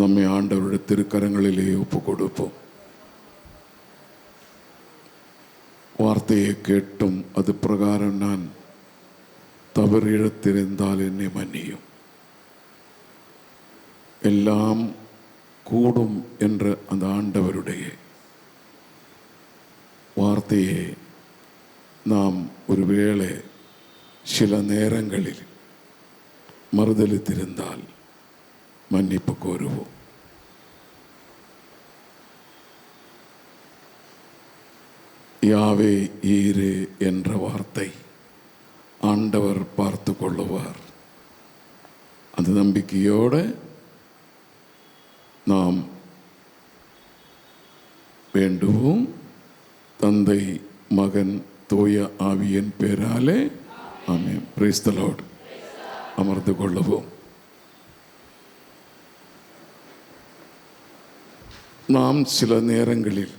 நம்மை ஆண்டவருடைய திருக்கரங்களிலே ஒப்பு கொடுப்போம். வார்த்தையை கேட்டும் அது பிரகாரம் நான் தவறு இழத்திருந்தால் என்னை மன்னியும். எல்லாம் கூடும் என்ற அந்த ஆண்டவருடைய வார்த்தையை நாம் ஒருவேளை சில நேரங்களில் மறுதலித்திருந்தால் மன்னிப்பு கோருவோம். யாவே ஈரே என்ற வார்த்தை ஆண்டவர் பார்த்து கொள்ளுவார். அந்த நம்பிக்கையோடு நாம் வேண்டுவோம். தந்தை, மகன், தூய ஆவியின் பேராலே ஆமென். Praise the Lord. அமர்ந்து கொள்ளுவோம். நாம் சில நேரங்களில்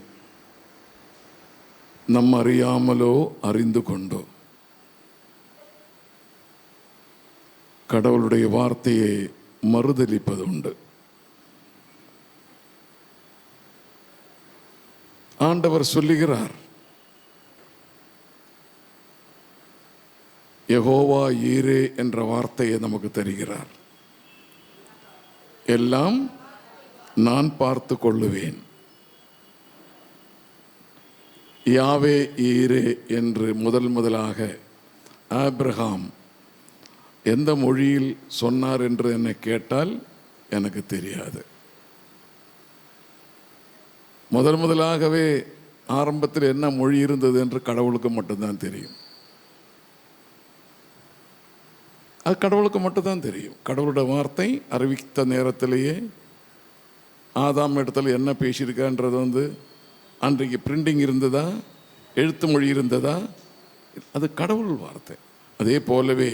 நம் அறியாமலோ அறிந்து கொண்டோ கடவுளுடைய வார்த்தையை மறுதலிப்பது உண்டு. ஆண்டவர் சொல்லுகிறார், யெகோவா ஈரே என்ற வார்த்தையை நமக்கு தருகிறார். எல்லாம் நான் பார்த்து கொள்ளுவேன். யாவே ஈரே என்று முதலாக ஆபிரகாம் எந்த மொழியில் சொன்னார் என்று என்னை கேட்டால் எனக்கு தெரியாது. முதலாகவே ஆரம்பத்தில் என்ன மொழி இருந்தது என்று கடவுளுக்கு மட்டும்தான் தெரியும். அது கடவுளுக்கு மட்டும்தான் தெரியும். கடவுளுடைய வார்த்தை அறிவித்த நேரத்திலேயே ஆதாம் இடத்துல என்ன பேசியிருக்கான்றது அன்றைக்கு பிரிண்டிங் இருந்ததா, எழுத்து மொழி இருந்ததா, அது கடவுள் வார்த்தை. அதே போலவே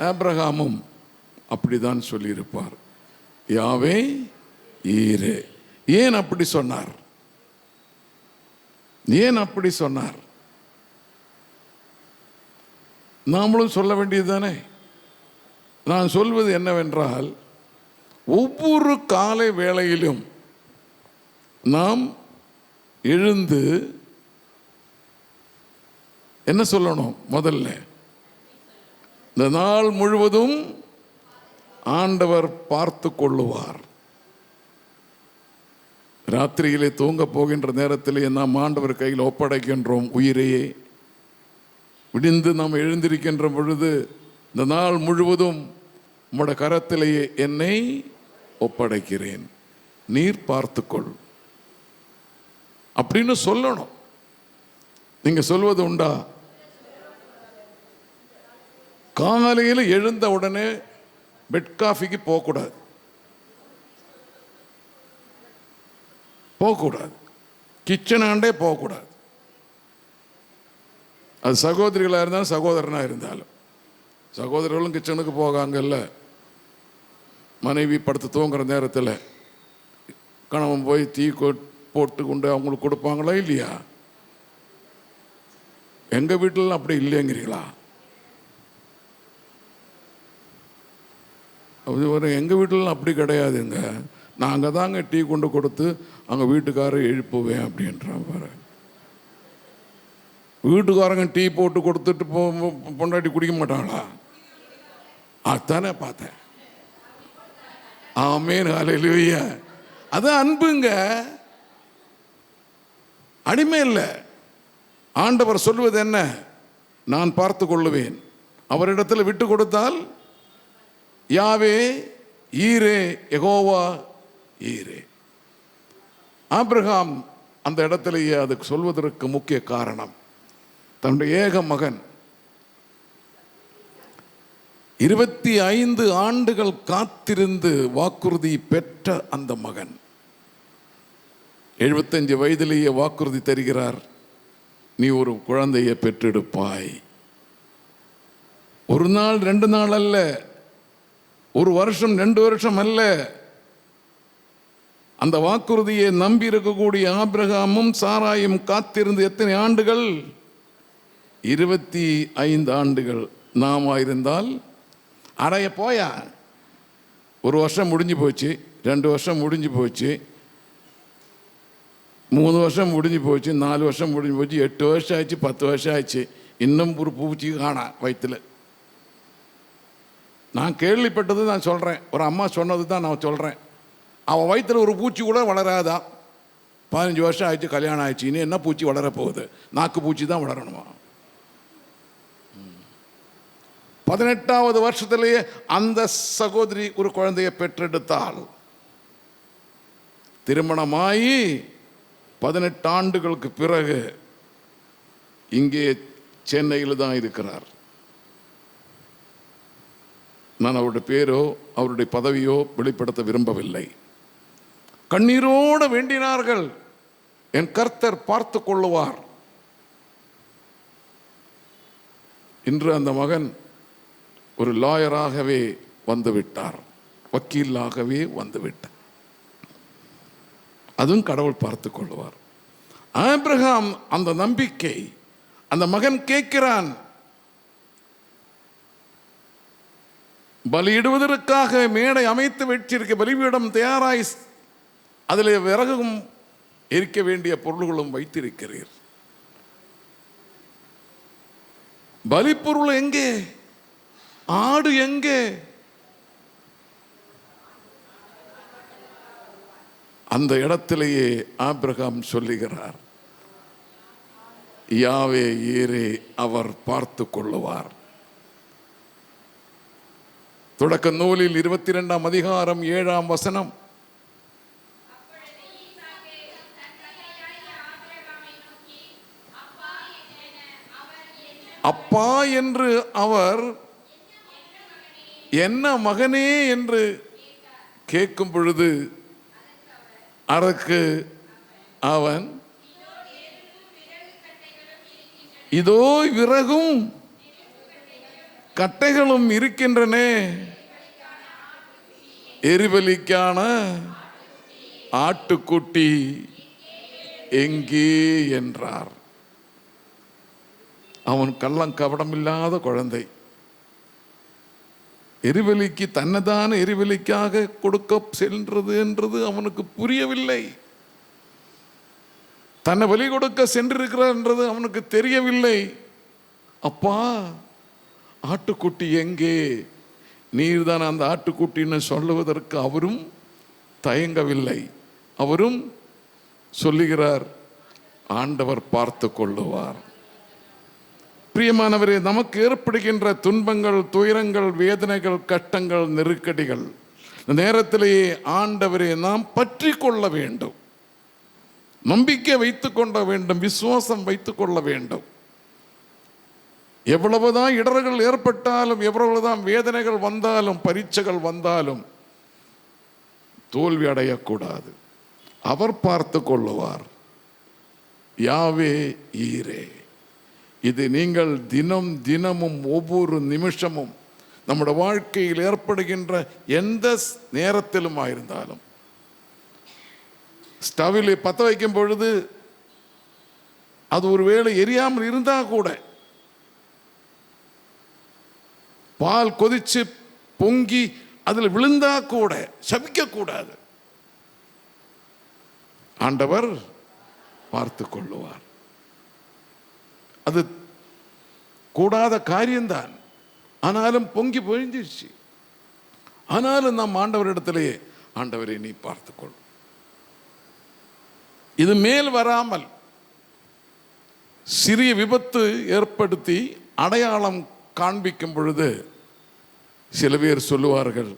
ஆபிரகாமும் அப்படிதான் சொல்லியிருப்பார், யாவே ஈரே. ஏன் அப்படி சொன்னார்? ஏன் அப்படி சொன்னார்? நாமளும் சொல்ல வேண்டியது தானே. நான் சொல்வது என்னவென்றால், ஒவ்வொரு காலை வேளையிலும் நாம் எழுந்து என்ன சொல்லணும்? முதல்ல, இந்த நாள் முழுவதும் ஆண்டவர் பார்த்து கொள்ளுவார். ராத்திரியிலே தூங்க போகின்ற நேரத்திலே நாம் ஆண்டவர் கையில் ஒப்படைக்கின்றோம் உயிரையே. விடிந்து நாம் எழுந்திருக்கின்ற பொழுது, இந்த நாள் முழுவதும் உம்முடைய கரத்திலேயே என்னை ஒப்படைக்கிறேன், நீர் பார்த்துக்கொள் அப்படின்னு சொல்லணும். நீங்க சொல்வது உண்டா? காலையில் எழுந்த உடனே பெட் காஃபிக்கு போகக்கூடாது. கிச்சன் ஆண்டே போகக்கூடாது. அது சகோதரிகளாக இருந்தாலும் சகோதரனாக இருந்தாலும். சகோதரர்களும் கிச்சனுக்கு போகாங்கல்ல. மனைவி படுத்து தூங்குற நேரத்தில் கணவன் போய் டீ போட்டு கொண்டு அவங்களுக்கு கொடுப்பாங்களா இல்லையா? எங்கள் வீட்டில் அப்படி இல்லைங்கிறீங்களா? எங்கள் வீட்டிலலாம் அப்படி கிடையாதுங்க. நாங்கள் தாங்க டீ கொண்டு கொடுத்து அங்கே வீட்டுக்காரர் எழுப்புவேன் அப்படின்றான் பாரு. வீட்டுக்காரங்க டீ போட்டு கொடுத்துட்டு பொண்டாட்டி குடிக்க மாட்டாங்களா? அதானே பார்த்தேன். ஆமென், ஹல்லேலூயா. அது அன்புங்க, அடிமை இல்லை. ஆண்டவர் சொல்வது என்ன? நான் பார்த்து கொள்ளுவேன். அவரிடத்தில் விட்டு கொடுத்தால் யாவே ஈரே, யெகோவா ஈரே. ஆபிரகாம் அந்த இடத்திலேயே அதுக்கு சொல்வதற்கு முக்கிய காரணம், தன்னுடைய ஏக மகன் 25 ஆண்டுகள் காத்திருந்து வாக்குறுதி பெற்ற அந்த மகன் 75 வயதிலேயே வாக்குறுதி தருகிறார், நீ ஒரு குழந்தையை பெற்றெடுப்பாய். ஒரு நாள் 2 நாள் அல்ல, ஒரு வருஷம் 2 வருஷம் அல்ல. அந்த வாக்குறுதியை நம்பி இருக்கக்கூடிய ஆபிரகாமும் சாராயும் காத்திருந்து எத்தனை ஆண்டுகள்? 25 ஆண்டுகள். நாம இருந்தால் அடைய போயா, ஒரு வருஷம் முடிஞ்சு போச்சு, 2 வருஷம் முடிஞ்சு போச்சு, 3 வருஷம் முடிஞ்சு போச்சு, 4 வருஷம் முடிஞ்சு போச்சு, 8 வருஷம் ஆச்சு, 10 வருஷம் ஆச்சு, இன்னும் ஒரு பூச்சி காணா வயிற்றுல. நான் கேள்விப்பட்டது நான் சொல்கிறேன், ஒரு அம்மா சொன்னது தான் நான் சொல்கிறேன். அவன் வயிற்றுல ஒரு பூச்சி கூட வளராதான். 15 வருஷம் ஆயிடுச்சு, கல்யாணம் ஆயிடுச்சு, இன்னும் என்ன பூச்சி வளர போகுது? நாக்கு பூச்சி தான் வளரணுமா? 18வது வருஷத்திலேயே அந்த சகோதரி ஒரு குழந்தையை பெற்றெடுத்தாள். திருமணமாகி 18 ஆண்டுகளுக்கு பிறகு இங்கே சென்னையில் தான் இருக்கிறார். நான் அவருடைய பேரோ அவருடைய பதவியோ வெளிப்படுத்த விரும்பவில்லை. கண்ணீரோடு வேண்டினார்கள், என் கர்த்தர் பார்த்து கொள்ளுவார். இன்று அந்த மகன் ஒரு லாயராகவே வந்துவிட்டார், வக்கீலாகவே வந்துவிட்டார். அதுவும் கடவுள் பார்த்து கொள்வார். ஆபிரகாம் அந்த நம்பிக்கை, அந்த மகன் கேட்கிறான், பலியிடுவதற்காக மேடை அமைத்து வச்சிருக்க பலிபீடம் தயாராய் அதில் விறகும் எரிக்க வேண்டிய பொருள்களும் வைத்திருக்கிறீர். பலிப்பொருள் எங்கே? ஆடு எங்கே? அந்த இடத்திலேயே ஆபிரகாம் சொல்லுகிறார், யாவே ஈரே, அவர் பார்த்து கொள்ளுவார். தொடக்க நூலில் 22ஆம் அதிகாரம் 7ஆம் வசனம். அப்பா என்று அவர் என்ன மகனே என்று கேட்கும் பொழுது அதற்கு அவன், இதோ விறகும் கட்டைகளும் இருக்கின்றனே, எரிபலிக்கான ஆட்டுக்குட்டி எங்கே என்றார். அவன் கள்ளம் கபடமில்லாத குழந்தை. எரிபலிக்கு தன்னைதான எரிபலிக்காக கொடுக்க சென்றது என்றது அவனுக்கு புரியவில்லை. தன்னை பலி கொடுக்க சென்றிருக்கிறார் என்றது அவனுக்கு தெரியவில்லை. அப்பா, ஆட்டுக்குட்டி எங்கே? நீர்தான் அந்த ஆட்டுக்குட்டின்னு சொல்லுவதற்கு அவரும் தயங்கவில்லை. அவரும் சொல்லுகிறார், ஆண்டவர் பார்த்து கொள்ளுவார். பிரியமானவரே, நமக்கு ஏற்படுகின்ற துன்பங்கள், துயரங்கள், வேதனைகள், கஷ்டங்கள், நெருக்கடிகள் நேரத்திலேயே ஆண்டவரே நாம் பற்றி கொள்ள வேண்டும், நம்பிக்கை வைத்துக் கொள்ள வேண்டும், விசுவாசம் வைத்துக் கொள்ள வேண்டும். எவ்வளவுதான் இடர்கள் ஏற்பட்டாலும், எவ்வளவுதான் வேதனைகள் வந்தாலும், பரீட்சைகள் வந்தாலும் தோல்வி அடையக்கூடாது. அவர் பார்த்து கொள்ளுவார். யாவே ஈரே. இது நீங்கள் தினம் தினமும் ஒவ்வொரு நிமிஷமும் நம்முடைய வாழ்க்கையில் ஏற்படுகின்ற எந்த நேரத்திலும் ஆயிருந்தாலும், ஸ்டவ்வில் பற்ற வைக்கும் பொழுது அது ஒரு வேளை எரியாமல் இருந்தா கூட, பால் கொதிச்சு பொங்கி அதில் விழுந்தா கூட சபிக்க கூடாது. ஆண்டவர் பார்த்து கொள்ளுவார். அது கூடாத காரியம்தான், ஆனாலும் பொங்கி பொழிஞ்சிருச்சு. ஆனாலும் நாம் ஆண்டவரிடத்திலேயே, ஆண்டவரை நீ பார்த்துக்கொள், இது மேல் வராமல் சிறிய விபத்து ஏற்படுத்தி அடையாளம் காண்பிக்கும் பொழுது சில பேர் சொல்லுவார்கள்,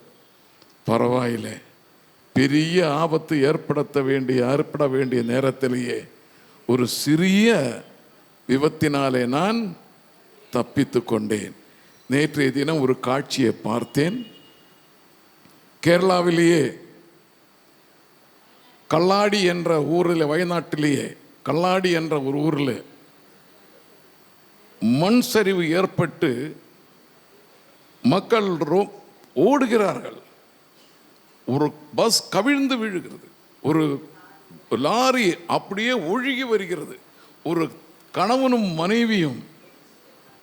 பரவாயில்லை, பெரிய ஆபத்து ஏற்பட வேண்டிய நேரத்திலேயே ஒரு சிறிய விபத்தினாலே நான் தப்பித்து கொண்டேன். நேற்றைய தினம் ஒரு காட்சியை பார்த்தேன். கேரளாவிலேயே கல்லாடி என்ற ஊரில், வயநாட்டிலேயே கல்லாடி என்ற ஒரு ஊரில் மண் சரிவு ஏற்பட்டு மக்கள் ஓடுகிறார்கள். ஒரு பஸ் கவிழ்ந்து விழுகிறது, ஒரு லாரி அப்படியே ஒழுகி வருகிறது. ஒரு கணவனும் மனைவியும்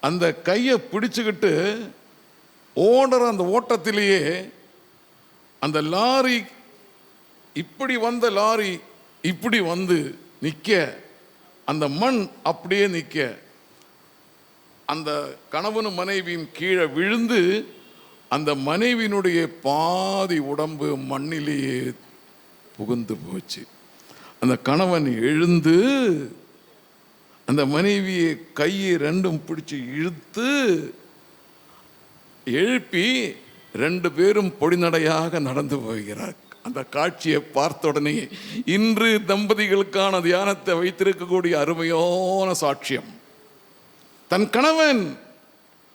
அந்த கையை பிடிச்சுக்கிட்டு ஓடுற அந்த ஓட்டத்திலேயே அந்த லாரி இப்படி வந்த லாரி இப்படி வந்து நிற்க, அந்த மண் அப்படியே நிற்க, அந்த கணவனும் மனைவியும் கீழே விழுந்து அந்த மனைவியினுடைய பாதி உடம்பு மண்ணிலேயே புகுந்து போச்சு. அந்த கணவன் எழுந்து அந்த மனைவியை கையை ரெண்டும் பிடிச்சு இழுத்து எழுப்பி 2 பேரும் பொடிநடையாக நடந்து போகிறார். அந்த காட்சியை பார்த்த உடனே இன்று தம்பதிகளுக்கான தியானத்தை வைத்திருக்கக்கூடிய அருமையான சாட்சியம். தன் கணவன்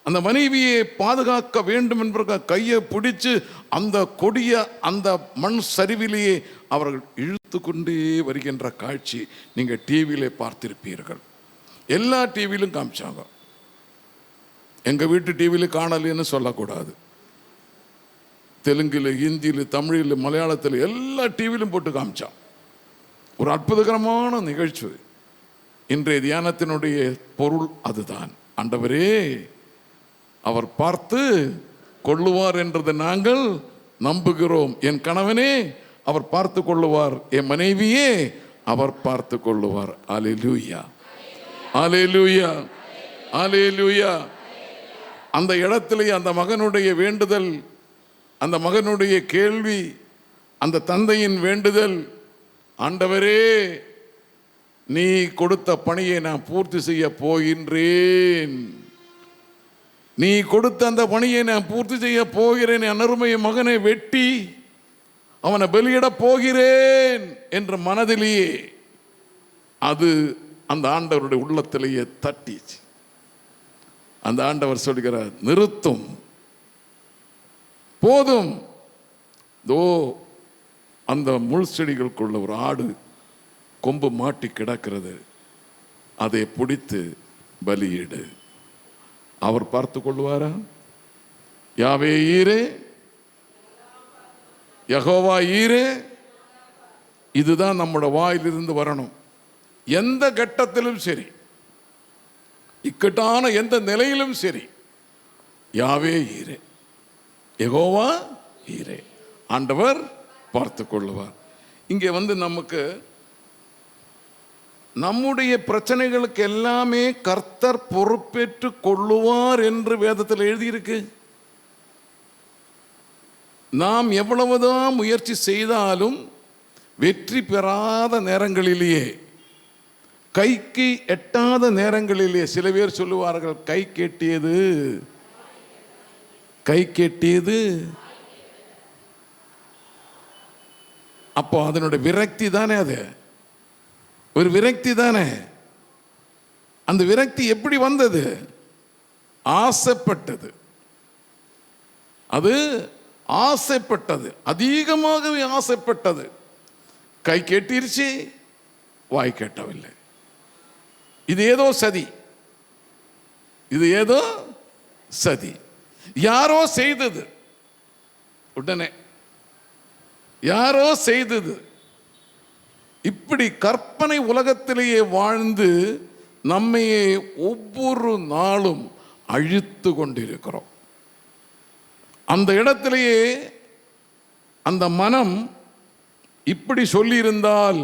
அந்த மனைவியை பாதுகாக்க வேண்டும் என்பதற்காக கையை பிடிச்சு அந்த கொடிய அந்த மண் சரிவிலேயே அவர்கள் இழுத்து கொண்டே வருகின்ற காட்சி நீங்கள் டிவியிலே பார்த்திருப்பீர்கள். எல்லா டிவியிலும் காமிச்சாங்க. எங்கள் வீட்டு டிவியில் காணலைன்னு சொல்லக்கூடாது. தெலுங்கில், ஹிந்தியில், தமிழில், மலையாளத்தில் எல்லா டிவியிலும் போட்டு காமிச்சான். ஒரு அற்புதகரமான நிகழ்ச்சி. இன்றைய தியானத்தினுடைய பொருள் அதுதான். ஆண்டவரே அவர் பார்த்து கொள்ளுவார் என்றதை நாங்கள் நம்புகிறோம். என் கணவனே அவர் பார்த்து கொள்ளுவார், என் மனைவியே அவர் பார்த்து கொள்ளுவார். அல்லேலூயா, அல்லேலூயா, அல்லேலூயா. அந்த இடத்திலே அந்த மகனுடைய வேண்டுதல், அந்த மகனுடைய கேள்வி, அந்த தந்தையின் வேண்டுதல், ஆண்டவரே நீ கொடுத்த பணியை நான் பூர்த்தி செய்ய போகின்றேன், நீ கொடுத்த அந்த பணியை நான் பூர்த்தி செய்ய போகிறேன், என் அருமைய மகனை வெட்டி அவனை பலியிட போகிறேன் என்ற மனதிலேயே அது அந்த ஆண்டவருடைய உள்ளத்திலேயே தட்டிச்சு. அந்த ஆண்டவர் சொல்கிறார், நிறுத்தும், போதும். தோ அந்த முள் செடிகளுக்குள்ள ஒரு ஆடு கொம்பு மாட்டி கிடக்கிறது, அதை பிடித்து பலியிடு. அவர் பார்த்து கொள்வாரா? யாவே ஈரே, யெகோவா ஈரே, இதுதான் நம்முடைய வாயிலிருந்து வரணும். எந்த கட்டத்திலும் சரி, இக்கட்டான எந்த நிலையிலும் சரி, யாவே ஈரே, யெகோவா ஈரே, ஆண்டவர் பார்த்து கொள்ளுவார். இங்கே நமக்கு நம்முடைய பிரச்சனைகளுக்கு எல்லாமே கர்த்தர் பொறுப்பேற்று கொள்ளுவார் என்று வேதத்தில் எழுதியிருக்கு. நாம் எவ்வளவுதான் முயற்சி செய்தாலும் வெற்றி பெறாத நேரங்களிலேயே, கைக்கு எட்டாத நேரங்களிலே, சில பேர் சொல்லுவார்கள் கை கெட்டியது, கை கெட்டியது. அப்போ அதனுடைய விரக்தி தானே, அது ஒரு விரக்தி தானே. அந்த விரக்தி எப்படி வந்தது? ஆசைப்பட்டது. அது ஆசைப்பட்டது, அதிகமாகவே ஆசைப்பட்டது. கை கெட்டிருச்சு, வாய் கெட்டவில்லை. இது ஏதோ சதி, இது ஏதோ சதி, யாரோ செய்தது. உடனே யாரோ செய்தது. இப்படி கற்பனை உலகத்திலேயே வாழ்ந்து நம்மையே ஒவ்வொரு நாளும் அழித்து கொண்டிருக்கிறோம். அந்த இடத்திலேயே அந்த மனம் இப்படி சொல்லியிருந்தால்,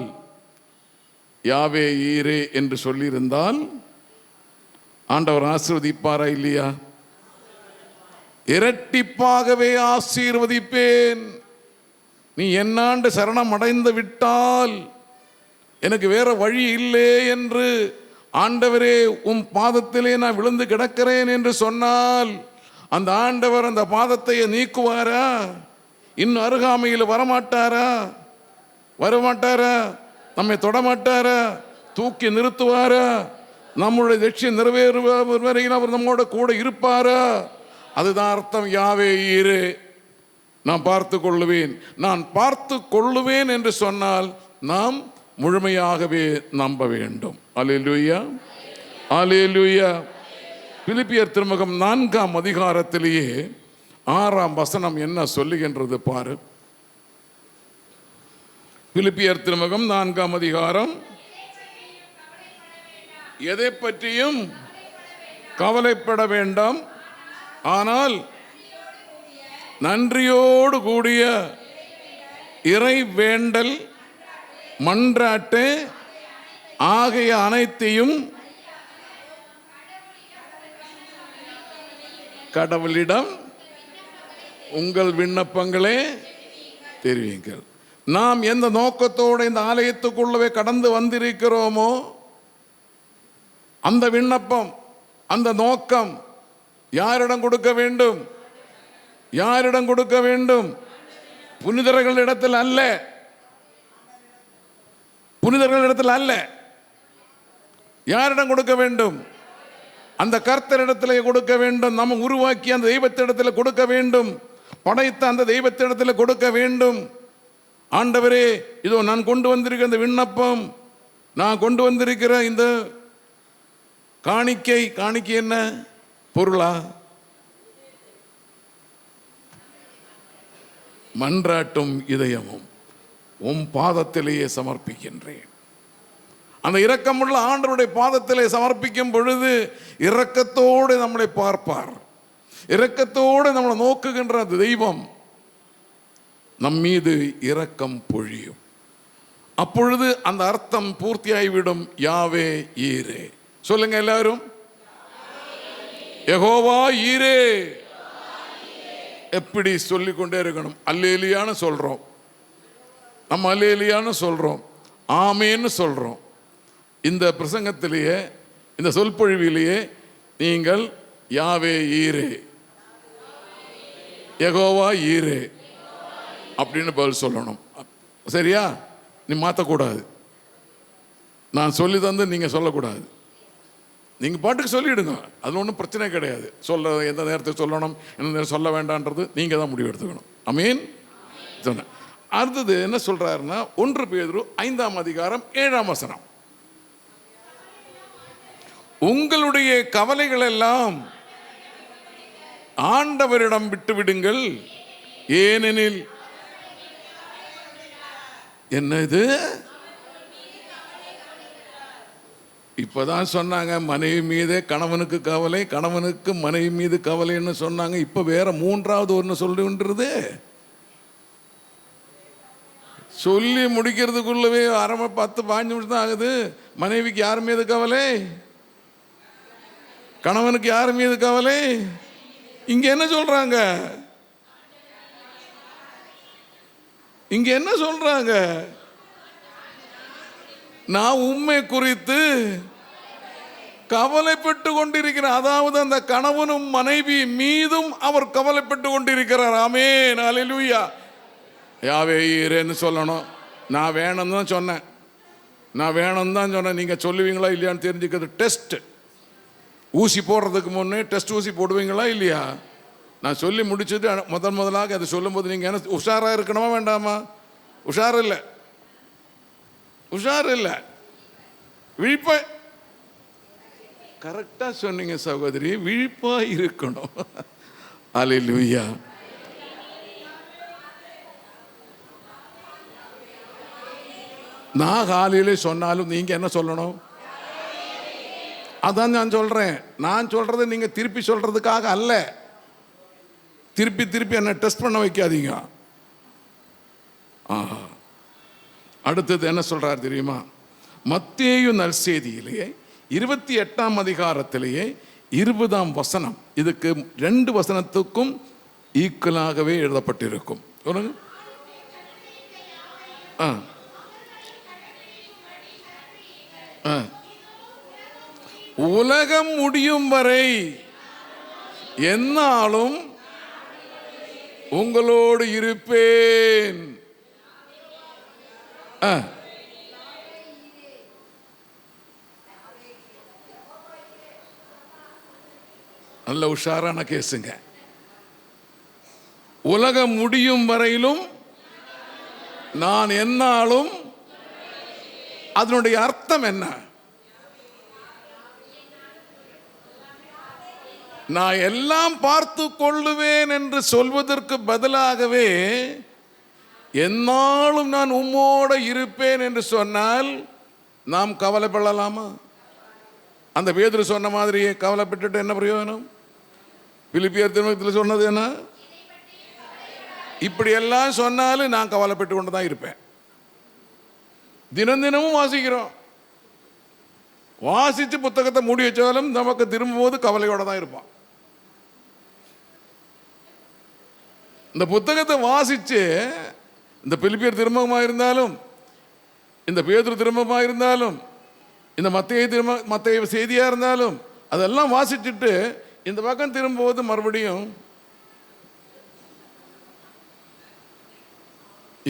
யாவே ஈரே என்று சொல்லியிருந்தால், ஆண்டவர் ஆசீர்வதிப்பாரா இல்லையா? இரட்டிப்பாகவே ஆசீர்வதிப்பேன். நீ என்னாண்டு சரணம் அடைந்து விட்டால் எனக்கு வேற வழி இல்லை என்று, ஆண்டவரே உம் பாதத்திலே நான் விழுந்து கிடக்கிறேன் என்று சொன்னால், அந்த ஆண்டவர் அந்த பாதத்தை நீக்குவாரா? இன்னும் அருகாமையில் வரமாட்டாரா? வரமாட்டாரா? நம்மை தொடமாட்டாரா? தூக்கி நிறுத்துவாரா? நம்முடைய லட்சியம் நிறைவேறும் வரையில் அவர் நம்மோட கூட இருப்பாரா? அதுதான் அர்த்தம், யாவே ஈரே, நான் பார்த்து கொள்ளுவேன். நான் பார்த்து கொள்ளுவேன் என்று சொன்னால் நாம் முழுமையாகவே நம்ப வேண்டும். அல்லேலூயா, அல்லேலூயா. பிலிப்பியர் திருமுகம் 4ஆம் அதிகாரத்திலேயே 6ஆம் வசனம் என்ன சொல்லுகின்றது பாரு. பிலிப்பியர் திருமுகம் 4ஆம் அதிகாரம், எதை பற்றியும் கவலைப்பட வேண்டாம், ஆனால் நன்றியோடு கூடிய இறை வேண்டல் மன்றாட்டு ஆகிய அனைத்தையும் கடவுளிடம் உங்கள் விண்ணப்பங்களே தெரிவிங்கள். நாம் எந்த நோக்கத்தோடு இந்த ஆலயத்துக்குள்ளவே கடந்து வந்திருக்கிறோமோ அந்த விண்ணப்பம், அந்த நோக்கம் யாரிடம் கொடுக்க வேண்டும்? யாரிடம் கொடுக்க வேண்டும்? புனிதர்களிடத்தில் அல்ல, புனிதர்களிடத்தில் அல்ல. யாரிடம் கொடுக்க வேண்டும்? அந்த கர்த்தரிடத்திலே கொடுக்க வேண்டும். நம்ம உருவாக்கி அந்த தெய்வத்திடத்தில் கொடுக்க வேண்டும். படைத்த அந்த தெய்வத்திடத்தில் கொடுக்க வேண்டும். ஆண்டவரே, இதோ நான் கொண்டு வந்திருக்கிற இந்த விண்ணப்பம், நான் கொண்டு வந்திருக்கிற இந்த காணிக்கை. காணிக்கை என்ன? பொருளா? மன்றாட்டும் இதயமும் உம் பாதத்திலேயே சமர்ப்பிக்கின்றேன். அந்த இரக்கமுள்ள ஆண்டவருடைய பாதத்திலே சமர்ப்பிக்கும் பொழுது இரக்கத்தோடு நம்மளை பார்ப்பார். இரக்கத்தோடு நம்மளை நோக்குகின்ற அந்த தெய்வம் நம் மீது இரக்கம் பொழியும். அப்பொழுது அந்த அர்த்தம் பூர்த்தியாகிவிடும். யாவே ஈரே. சொல்லுங்க எல்லாரும், யெகோவா ஈரே. எப்படி சொல்லிக்கொண்டே இருக்கணும். அல்லேலியான்னு சொல்றோம், நம்ம அல்லேலியான்னு சொல்றோம், ஆமேன்னு சொல்றோம். இந்த பிரசங்கத்திலேயே, இந்த சொற்பொழிவிலேயே நீங்கள் யாவே ஈரே, யெகோவா ஈரே அப்படின்னு பதில் சொல்லணும். சரியா? நீ மாற்றக்கூடாது. நான் சொல்லி தந்து நீங்கள் சொல்லக்கூடாது. நீங்கள் பாட்டுக்கு சொல்லிவிடுங்க, அது ஒன்றும் பிரச்சனை கிடையாது. சொல்ல எந்த நேரத்துக்கு சொல்லணும், எந்த நேரம் சொல்ல வேண்டான்றது நீங்கள் தான் முடிவு எடுத்துக்கணும். ஆமென் சொன்னேன். அடுத்தது என்ன சொல்கிறாருன்னா, 1 பேதுரு 5:7 உங்களுடைய கவலைகள் எல்லாம் ஆண்டவரிடம் விட்டு விடுங்கள், ஏனெனில் என்ன இது? இப்பதான் சொன்னாங்க மனைவி மீதே கணவனுக்கு கவலை, கணவனுக்கு மனைவி மீது கவலைன்னு சொன்னாங்க. இப்ப வேற 3வது ஒன்று சொல்லுன்றது. சொல்லி முடிக்கிறதுக்குள்ளவே 10-15 நிமிஷம் தான் ஆகுது. மனைவிக்கு யார் மீது கவலை? கணவனுக்கு யார் மீது கவலை? இங்க என்ன சொல்றாங்க? இங்க என்ன சொல்றாங்க? நான் உண்மை குறித்து கவலைப்பட்டு கொண்டிருக்கிறேன். அதாவது அந்த கணவனும் மனைவி மீதும் அவர் கவலைப்பட்டு கொண்டிருக்கிறார். ஆமென், அல்லேலூயா. யாவே ஈரேன்னு சொல்லணும். நான் வேணும்னு தான் சொன்னேன், நான் வேணும்னு தான் சொன்னேன். நீங்கள் சொல்லுவீங்களா இல்லையான்னு தெரிஞ்சுக்கிறது டெஸ்ட். ஊசி போடுறதுக்கு முன்னே டெஸ்ட் ஊசி போடுவீங்களா இல்லையா? நான் சொல்லி முடிச்சுட்டு முதலாக அதை சொல்லும்போது நீங்கள் என்ன உஷாராக இருக்கணுமா வேண்டாமா? உஷார் இல்லை, உஷார் இல்லை, விழிப்பா. கரெக்டாக சொன்னீங்க சகோதரி, விழிப்பா இருக்கணும். அல்லேலூயா. நான் காலையிலே சொன்னாலும் நீங்க என்ன சொல்லணும்? அதான் நான் சொல்றேன். நான் சொல்றது நீங்க திருப்பி சொல்றதுக்காக அல்ல. திருப்பி திருப்பி என்ன டெஸ்ட் பண்ண வைக்காதீங்க. அடுத்தது என்ன சொல்றார் தெரியுமா? மத்தேயு நற்செய்தியிலேயே 28ஆம் அதிகாரத்திலேயே 20ஆம் வசனம். இதுக்கு 2 வசனத்துக்கும் ஈக்குவலாகவே எழுதப்பட்டிருக்கும். உலகம் முடியும் வரை என்னாலும் உங்களோடு இருப்பேன். நல்ல உஷாரான கேசுங்க. உலகம் முடியும் வரையிலும் நான் என்னாலும், அதனுடைய அர்த்தம் என்ன? நான் எல்லாம் பார்த்து கொள்ளுவேன் என்று சொல்வதற்கு பதிலாகவே என்னாலும் நான் உம்மோடு இருப்பேன் என்று சொன்னால் நாம் கவலைப்படலாமா? அந்த பேதுரு சொன்ன மாதிரியே கவலைப்பட்டுட்டு என்ன பிரயோஜனம்? பிலிப்பியர் திருமுகத்தில் சொன்னது என்ன? இப்படி எல்லாம் சொன்னாலும் நான் கவலைப்பட்டு கொண்டு தான் இருப்பேன். தினம் தினமும் வாசிக்கிறோம். வாசித்து புத்தகத்தை மூடி வச்சாலும் நமக்கு திரும்பும்போது கவலையோட தான் இருப்பான். இந்த புத்தகத்தை வாசிச்சு இந்த பிலிப்பியர் திரும்பமாக இருந்தாலும், இந்த பேதுரு திரும்பமாக இருந்தாலும், இந்த மத்தேயு செய்தியா இருந்தாலும் அதெல்லாம் வாசிச்சுட்டு இந்த பக்கம் திரும்பும்போது மறுபடியும்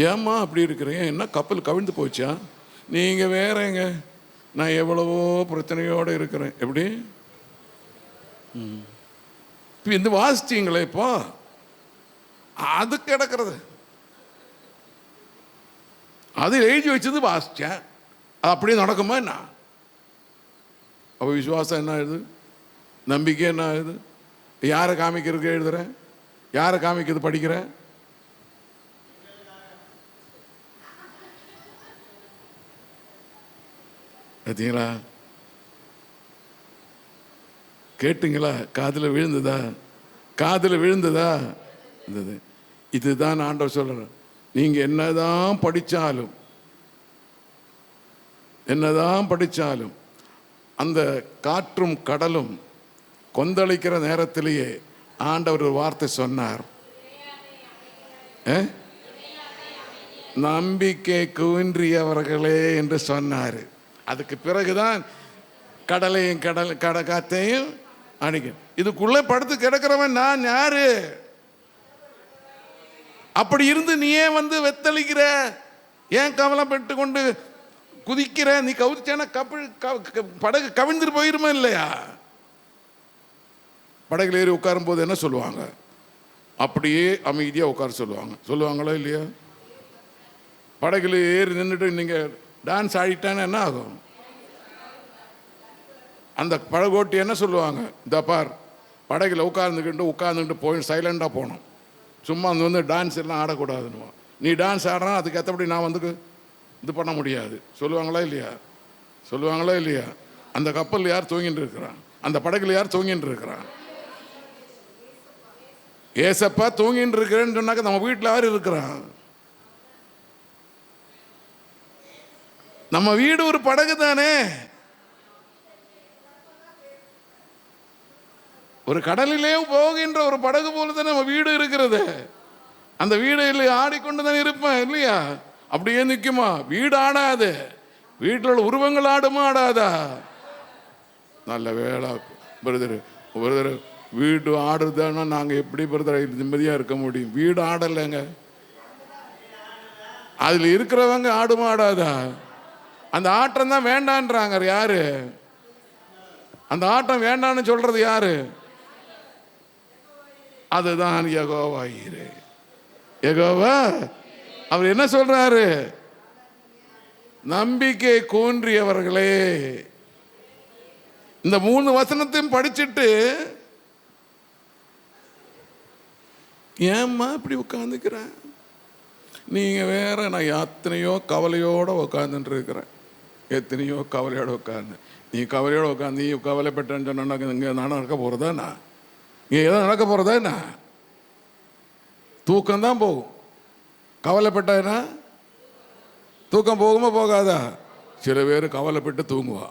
ஏம்மா அப்படி இருக்கிறேன், என்ன கப்பல் கவிழ்ந்து போச்சா, நீங்க வேறங்க, நான் எவ்வளவோ பிரச்சனையோடு இருக்கிறேன். எப்படி இப்போ இந்த வாசிச்சிங்களே, இப்போ அது கிடக்கிறது, அது எழுதி வச்சது வாசிச்சேன், அது அப்படியே நடக்குமா என்ன? அப்போ விசுவாசம் என்ன ஆகுது, நம்பிக்கை என்ன ஆகுது? யாரை காமிக்கிறதுக்கு எழுதுறேன், யாரை காமிக்கிறது படிக்கிறேன்? பார்த்தீங்களா? கேட்டுங்களா? காதில் விழுந்ததா? காதில் விழுந்ததா? இதுதான் ஆண்டவர் சொல்ற. நீங்க என்னதான் படிச்சாலும் அந்த காற்றும் கடலும் கொந்தளிக்கிற நேரத்திலேயே ஆண்டவர் ஒரு வார்த்தை சொன்னார், நம்பிக்கை குன்றியவர்களே என்று சொன்னார். அதுக்கு பிறகுதான் கடலையும் காத்தையும் அடிக்க. இதுக்குள்ளே படுத்து கிடக்கிறவன் நான் யாரு? அப்படி இருந்து நீ ஏன் வெத்தளிக்கிற, ஏன் கவலைப்பட்டு கொண்டு குதிக்கிற? நீ கவுதிச்சான படகு கவிழ்ந்துட்டு போயிருமா இல்லையா? படகுல ஏறி உட்காரும் போது என்ன சொல்லுவாங்க? அப்படியே அமைதியா உட்கார சொல்லுவாங்களா இல்லையா? படகுல ஏறி நின்றுட்டு நீங்க டான்ஸ் ஆடிட்டான்னு என்ன ஆகும்? அந்த படகோட்டி என்ன சொல்லுவாங்க? இந்த பார், படகுல உட்கார்ந்துக்கிட்டு போய் சைலண்டாக போகணும், சும்மா டான்ஸ் எல்லாம் ஆடக்கூடாதுன்னு. நீ டான்ஸ் ஆடுறா, அதுக்கு ஏற்றபடி நான் இது பண்ண முடியாது. சொல்லுவாங்களா இல்லையா? அந்த கப்பல் யார் தூங்கிட்டு இருக்கிறான்? அந்த படகுல யார் தூங்கிட்டு இருக்கிறான்? ஏசப்பா தூங்கிட்டு இருக்கிறேன்னு சொன்னாக்க நம்ம வீட்டில் யார் இருக்கிறான்? நம்ம வீடு ஒரு படகு தானே, ஒரு கடலிலே போகின்ற ஒரு படகு போல தான் நம்ம வீடு இருக்கிறது. அந்த வீடு ஆடிக்கொண்டு தான் இருப்பேன் இல்லையா? அப்படியே நிற்குமா? வீடு ஆடாது. வீட்டில் உள்ள உருவங்கள் ஆடுமா ஆடாதா? நல்ல வேளை பிரதர், வீடு ஆடுறதுன்னா நாங்கள் எப்படி பிரதர் நிம்மதியாக இருக்க முடியும்? வீடு ஆடலைங்க, அதில் இருக்கிறவங்க ஆடுமா ஆடாதா? அந்த ஆட்டம் தான் வேண்டான்றாங்க. யாரு அந்த ஆட்டம் வேண்டான்னு சொல்றது? யாரு? அதுதான் யெகோவா ஈரே. யெகோவா அவர் என்ன சொல்றாரு? நம்பிக்கை கூன்றியவர்களே. இந்த 3 வசனத்தையும் படிச்சுட்டு ஏம்மா இப்படி உட்காந்துக்கிறேன், நீங்க வேற, நான் எத்தனையோ கவலையோட உட்காந்துட்டு இருக்கிறேன், எத்தனையோ கவலையோட உட்காந்து. நீ கவலையோட உட்காந்து நீ கவலைப்பட்டேன்னு சொன்னா இங்கே நடக்க போகிறதா? நான் இங்கே எதாவது நடக்க போகிறதா? என்ன தூக்கம்தான் போகும். கவலைப்பட்டா தூக்கம் போகுமா போகாதா? சில பேர் கவலைப்பட்டு தூங்குவா.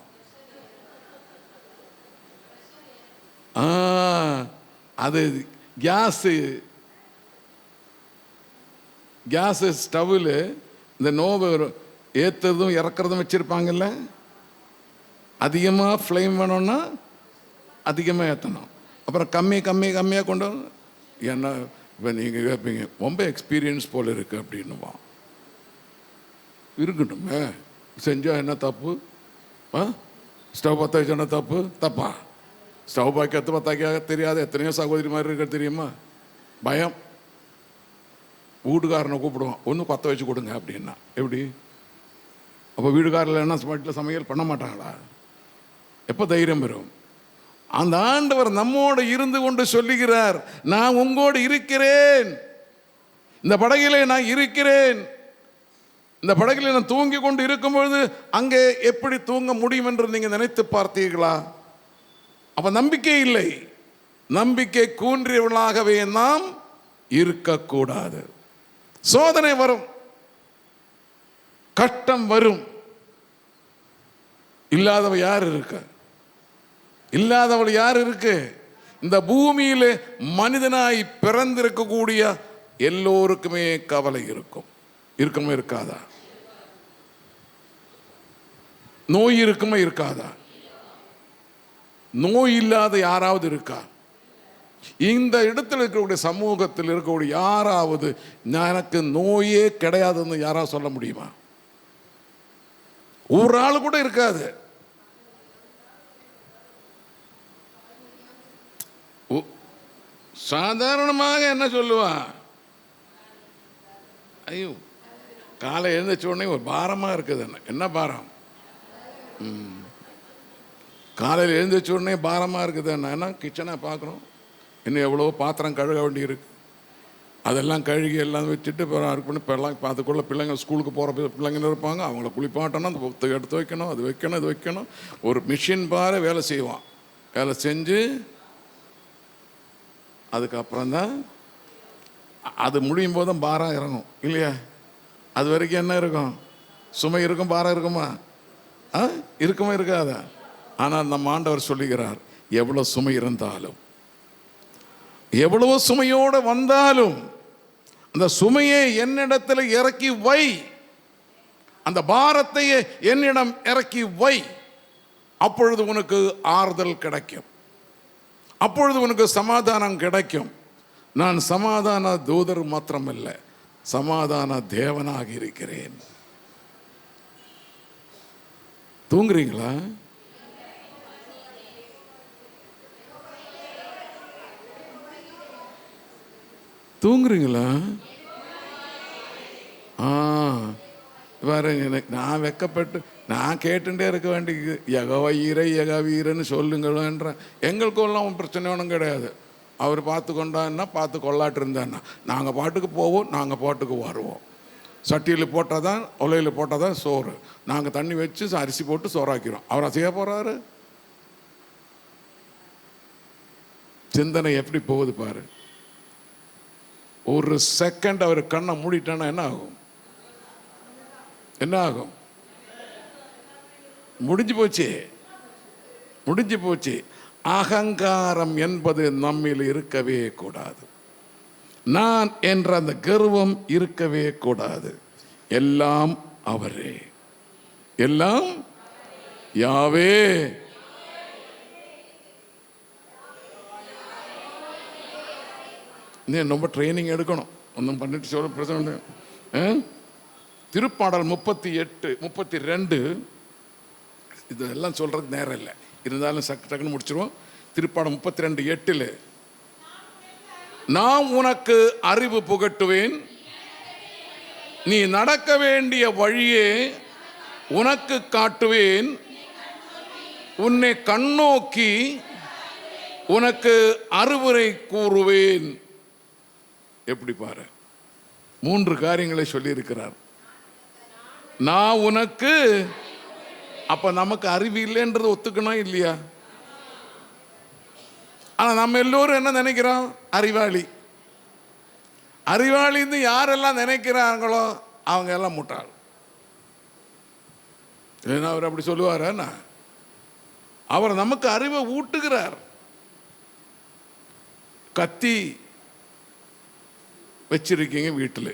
அது கேஸ் ஸ்டவ்வில் இந்த நோவை ஏற்றுறதும் இறக்குறதும் வச்சுருப்பாங்கல்ல, அதிகமாக ஃப்ளேம் வேணும்னா அதிகமாக ஏற்றணும், அப்புறம் கம்மியாக கொண்டு. ஏன்னா இப்போ நீங்கள் கேட்பீங்க, ரொம்ப எக்ஸ்பீரியன்ஸ் போல் இருக்குது அப்படின்னுவான். இருக்கட்டுமே, செஞ்சால் என்ன தப்பு? ஸ்டவ் பற்ற வச்சா தப்பா? ஸ்டவ் பாய்க்க பத்தாக்க தெரியாது எத்தனையோ சகோதரி மாதிரி இருக்க தெரியுமா? பயம். வீட்டுக்காரனை கூப்பிடுவான், ஒன்று பற்ற வச்சு கொடுங்க அப்படின்னா. எப்படி? அப்போ வீட்டுக்காரில் என்ன வீட்டில் சமையல் பண்ண மாட்டாங்களா? எப்போ தைரியம் வரும்? அந்த ஆண்டவர் நம்மோடு இருந்து கொண்டு சொல்லுகிறார், நான் உங்களோடு இருக்கிறேன், இந்த படகிலே நான் இருக்கிறேன். இந்த படகில் நான் தூங்கி கொண்டு இருக்கும்பொழுது அங்கே எப்படி தூங்க முடியும் என்று நீங்கள் நினைத்து பார்த்தீர்களா? அப்ப நம்பிக்கை இல்லை. நம்பிக்கை கூன்றியவர்களாகவே நாம் இருக்கக்கூடாது. சோதனை வரும், கஷ்டம் வரும். இல்லாதவ யார் இருக்கு? இல்லாதவள் யார் இருக்கு? இந்த பூமியில மனிதனாய் பிறந்திருக்கக்கூடிய எல்லோருக்குமே கவலை இருக்கும். இருக்குமே இருக்காதா? நோய் இருக்குமே இருக்காதா? நோய் இல்லாத யாராவது இருக்கா? இந்த இடத்துல இருக்கக்கூடிய சமூகத்தில் இருக்கக்கூடிய யாராவது எனக்கு நோயே கிடையாதுன்னு யாராவது சொல்ல முடியுமா? ஒரு ஆள் கூட இருக்காது. சாதாரணமாக என்ன சொல்லுவான்? ஐயோ, காலை எழுந்திரிச்ச உடனே ஒரு பாரமாக இருக்குது. என்ன பாரம்? காலையில் எழுந்திரிச்ச உடனே பாரமாக இருக்குது. என்ன கிச்சனை பார்க்குறோம், இன்னும் எவ்வளோ பாத்திரம் கழுக வேண்டி இருக்கு. அதெல்லாம் கழுகி எல்லாம் வச்சுட்டு பண்ணி எல்லாம் பார்த்துக்குள்ள பிள்ளைங்க ஸ்கூலுக்கு போகிற பிள்ளைங்க இருப்பாங்க. அவங்கள குளிப்பாட்டணும், அந்த புத்தகம் எடுத்து வைக்கணும், அது வைக்கணும், இது வைக்கணும். ஒரு மிஷின் பாரு வேலை செய்வான். வேலை செஞ்சு அதுக்கப்புறம்தான் அது முடியும் போதும் பாரம் இறங்கும் இல்லையா? அது வரைக்கும் என்ன இருக்கும்? சுமை இருக்கும், பாரம் இருக்குமா? இருக்குமா இருக்காதா? ஆனால் நம்ம ஆண்டவர் சொல்லுகிறார், எவ்வளோ சுமை இருந்தாலும், எவ்வளவு சுமையோடு வந்தாலும் அந்த சுமையை என்னிடத்தில் இறக்கி வை, அந்த பாரத்தை என்னிடம் இறக்கி வை. அப்பொழுது உனக்கு ஆறுதல் கிடைக்கும், அப்பொழுது உனக்கு சமாதானம் கிடைக்கும். நான் சமாதான தூதர் மாத்திரமல்ல, சமாதான தேவனாக இருக்கிறேன். தூங்குறீங்களா? தூங்குறீங்களா? பாருங்க, எனக்கு நான் வெக்கப்பட்டு நான் கேட்டுட்டே இருக்க வேண்டியது. யகவீரை யகவீரன்னு சொல்லுங்களேன்றேன். எங்களுக்கெல்லாம் பிரச்சனை ஒன்றும் கிடையாது. அவர் பார்த்து கொண்டான்னா பார்த்து கொள்ளாட்டு இருந்தான்னா நாங்கள் பாட்டுக்கு போவோம், நாங்கள் பாட்டுக்கு வருவோம். சட்டியில் போட்டால் தான், உலையில் போட்டால் தான் சோறு. நாங்கள் தண்ணி வச்சு அரிசி போட்டு சோறாக்கிறோம். அவர் செய்ய போகிறாரு. சிந்தனை எப்படி போகுது பாரு. ஒரு செகண்ட் அவர் கண்ணை மூடிட்டானா என்ன ஆகும்? என்ன ஆகும்? முடிஞ்சு போச்சு, முடிஞ்சு போச்சு. அகங்காரம் என்பது நம்மில் இருக்கவே கூடாது. நான் என்ற அந்த கர்வம் இருக்கவே கூடாது. எல்லாம் அவரே, எல்லாம் யாவே. ரொம்ப ட்ரைனிங் எடுக்கணும். ஒன்றும் பண்ணிட்டு சொல்ல பிரச்சனை. திருப்பாடல் 38, 32 இதெல்லாம் சொல்றதுக்கு நேரம் இல்லை, இருந்தாலும் டக்குன்னு முடிச்சிருவோம். திருப்பாடல் 32:8 நான் உனக்கு அறிவு புகட்டுவேன், நீ நடக்க வேண்டிய வழியே உனக்கு காட்டுவேன், உன்னை கண்ணோக்கி உனக்கு அறிவுரை கூறுவேன். எப்படி பாரு, 3 காரியங்களை சொல்லி இருக்கிறார். நான் உனக்கு, அப்ப நமக்கு அறிவு இல்லைன்றது ஒத்துக்கணும் இல்லையா? ஆனா நம்ம எல்லோரும் என்ன நினைக்கிறோம்? அறிவாளி. அறிவாளின்னு யாரெல்லாம் நினைக்கிறாங்களோ அவங்க எல்லாம் முட்டாள். ஏன்னா அவர் அப்படி சொல்லுவார். அவர் நமக்கு அறிவை ஊட்டுகிறார். கத்தி வச்சிருக்கீங்க வீட்டில்,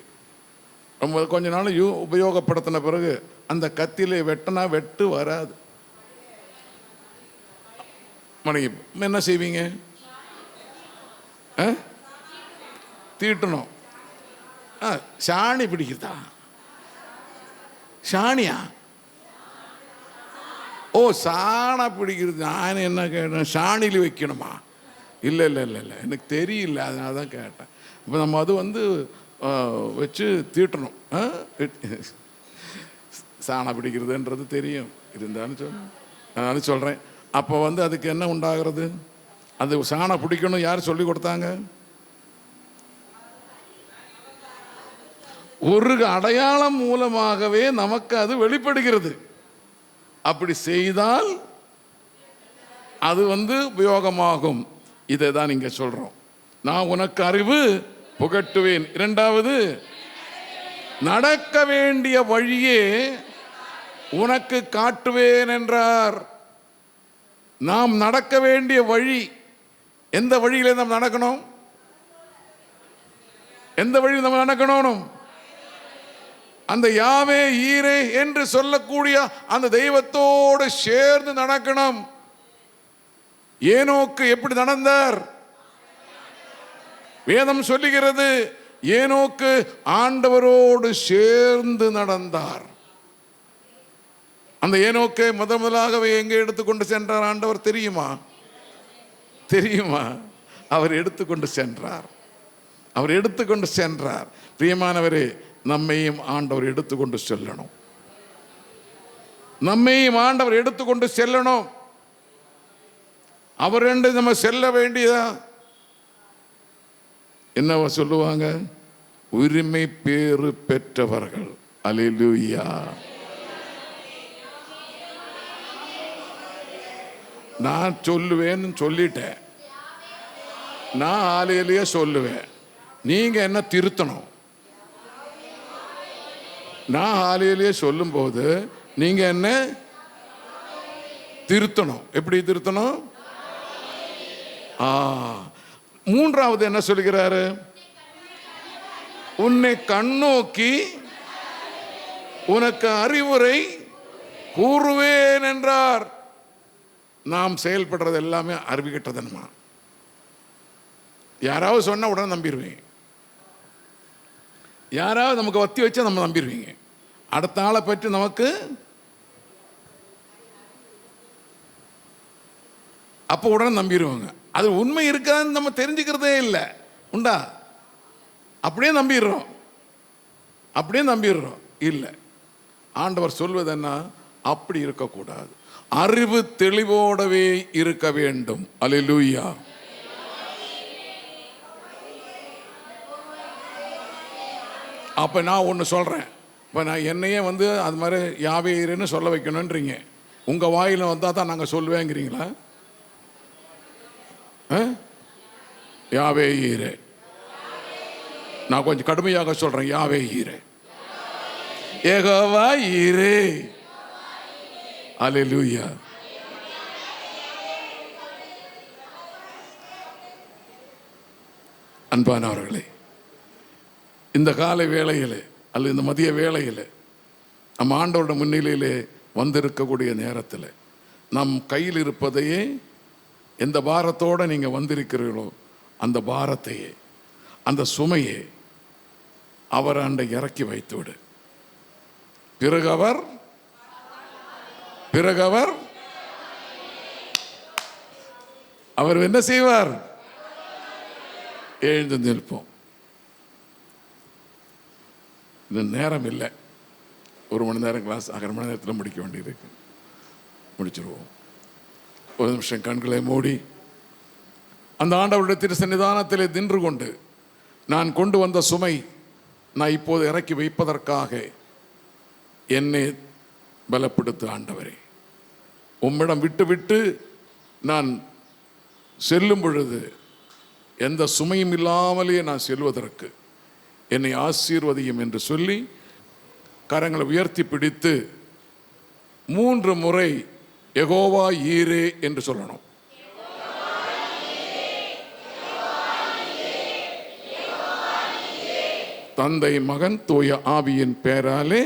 ரொம்ப கொஞ்ச நாள் உபயோகப்படுத்தின பிறகு அந்த கத்தியில வெட்டினா வெட்டு வராது. மனைவி என்ன செய்வீங்க? தீட்டணும். சாணி பிடிக்குதா? சாணியா? ஓ, சாணை பிடிக்கிறது. நான் என்ன கேட்டேன், சாணியில் வைக்கணுமா? இல்லை இல்லை இல்லை இல்லை, எனக்கு தெரியல, அதனால தான் கேட்டேன். இப்போ நம்ம அது வச்சு தீட்டணும். சாணை பிடிக்கிறதுன்றது தெரியும், இருந்தாலும் நான் சொல்கிறேன். அப்போ அதுக்கு என்ன உண்டாகிறது? அது சாணை பிடிக்கணும் யார் சொல்லி கொடுத்தாங்க? ஒரு அடையாளம் மூலமாகவே நமக்கு அது வெளிப்படுகிறது. அப்படி செய்தால் அது உபயோகமாகும். இதை தான் இங்க சொல்றோம். நான் உனக்கு அறிவு புகட்டுவேன். இரண்டாவது, நடக்க வேண்டிய வழியே உனக்கு காட்டுவேன் என்றார். நாம் நடக்க வேண்டிய வழி, எந்த வழியிலே நாம் நடக்கணும்? எந்த வழியில் நம்ம நடக்கணும்? அந்த யாவே ஈரே என்று சொல்லக்கூடிய அந்த தெய்வத்தோடு சேர்ந்து நடக்கணும். ஏனோக்கு எப்படி நடந்தார்? வேதம் சொல்லுகிறது, ஏனோக்கு ஆண்டவரோடு சேர்ந்து நடந்தார். அந்த ஏனோக்கை முதலாகவே எங்கே எடுத்துக்கொண்டு சென்றார் ஆண்டவர் தெரியுமா? தெரியுமா? அவர் எடுத்துக்கொண்டு சென்றார். அவர் எடுத்துக்கொண்டு சென்றார். பிரியமானவரே, நம்மையும் ஆண்டவர் எடுத்துக்கொண்டு செல்லணும். நம்மையும் ஆண்டவர் எடுத்துக்கொண்டு செல்லணும். அவர் நம்ம செல்ல வேண்டியதா என்னவா சொல்லுவாங்க? உரிமை பேறு பெற்றவர்கள். அல்லேலூயா. நான் சொல்லுவேன்னு சொல்லிட்டேன். நான் ஆலையிலேயே சொல்லுவேன். நீங்க என்ன திருத்தணும். நான் ஆலையிலேயே சொல்லும் போது நீங்க என்ன திருத்தணும். எப்படி திருத்தணும்? மூன்றாவது என்ன சொல்கிறாரு? உன்னை கண்ணோக்கி உனக்கு அறிவுரை கூறுவேன் என்றார். நாம் செயல்படுறது எல்லாமே அறிவிக்கிட்டதன்மா. யாராவது சொன்ன உடனே நம்பிடுவீங்க. யாராவது நமக்கு வத்தி வச்சா நம்ம நம்பிடுவீங்க. அடுத்த ஆளை பற்றி நமக்கு அப்போ உடனே நம்பிடுவாங்க. அது உண்மை இருக்காதுன்னு நம்ம தெரிஞ்சுக்கிறதே இல்லை. உண்டா? அப்படியே நம்பிடுறோம். அப்படியே நம்பிடுறோம். இல்லை, ஆண்டவர் சொல்வது என்ன? அப்படி இருக்கக்கூடாது. அறிவு தெளிவோடவே இருக்க வேண்டும். அல்லேலூயா. அப்போ நான் ஒன்று சொல்கிறேன். இப்போ நான் என்னையே அது மாதிரி யாவேன்னு சொல்ல வைக்கணுன்றீங்க. உங்கள் வாயில் வந்தால் தான் நாங்கள் சொல்லுவேங்கிறீங்களா? யாவே ஈரே. நான் கொஞ்சம் கடுமையாக சொல்கிறேன். யாவே ஈரே, யெகோவா ஈரே. அல்லேலூயா. அன்பானவர்களே, இந்த காலை வேளையில் அல்லது இந்த மதிய வேளையில் நம்ம ஆண்டவரோட முன்னிலையிலே வந்திருக்கக்கூடிய நேரத்தில் நம் கையில் இருப்பதையே, எந்த பாரத்தோடு நீங்கள் வந்திருக்கிறீர்களோ அந்த பாரத்தையே, அந்த சுமையை அவர் அண்டை இறக்கி வைத்து விடு. பிறகு அவர் என்ன செய்வார்? எழுந்து நிற்போம். இன்னும் நேரம் இல்லை. 1 மணி நேரம் கிளாஸ், 1/2 மணி நேரத்தில் முடிக்க வேண்டியிருக்கு. முடிச்சிருவோம். ஒரு நிமிஷம் கண்களை மூடி அந்த ஆண்டவருடைய திரு சன்னிதானத்திலே நின்று கொண்டு, நான் கொண்டு வந்த சுமை நான் இப்போது இறக்கி வைப்பதற்காக என்னை பலப்படுத்த ஆண்டவரே. உம்மிடம் விட்டு நான் செல்லும் பொழுது எந்த சுமையும் இல்லாமலே நான் செல்வதற்கு என்னை ஆசீர்வதியும் என்று சொல்லி கரங்களை உயர்த்தி பிடித்து 3 முறை யெகோவா ஈரே என்று சொல்லணும். தந்தை மகன் தூய ஆவியின் பெயராலே